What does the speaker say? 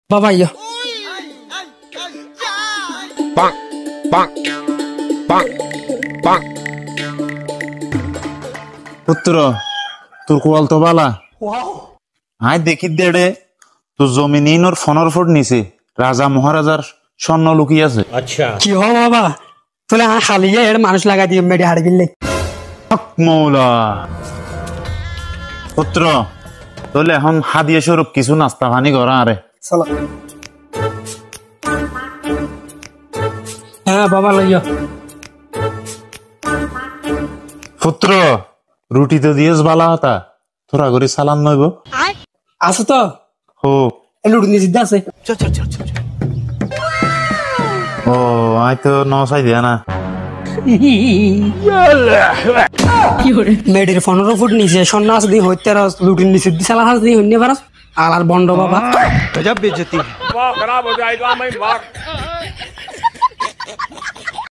বাবা ইয়া পুত্র তোর কোয়াল তো বালা আয় দেখি দেড়ে তোর জমিন ওর ফোনের ফোট নিছে রাজা মহারাজার স্বর্ণ লুকিয়ে আছে। আচ্ছা কি হ বাবা তোলে খালি এর মানুষ লাগাই দিয়ে মেডি হাড় গিললে মৌলা পুত্র তোলে এখন হাদিয়া স্বরূপ কিছু নাস্তা পানি করা আরে চলো হ্যাঁ বাবা লইয়া পুত্র রুটি তো দিয়েছ বালা হতা তোরা করে সালান নইব আছে তো হোক লুটি নিয়ে সিদ্ধা আছে ও আই তো নসাই দিয়া না মেডির 15 ফুট নিচে সন্ন্যাস দিয়ে হইতে লুটির নিচে দিয়ে সালা হাস দিয়ে হইনে পারস আলার বন্ড বাবা गजब बेइज्जती वाह खराब हो जाएगा मैं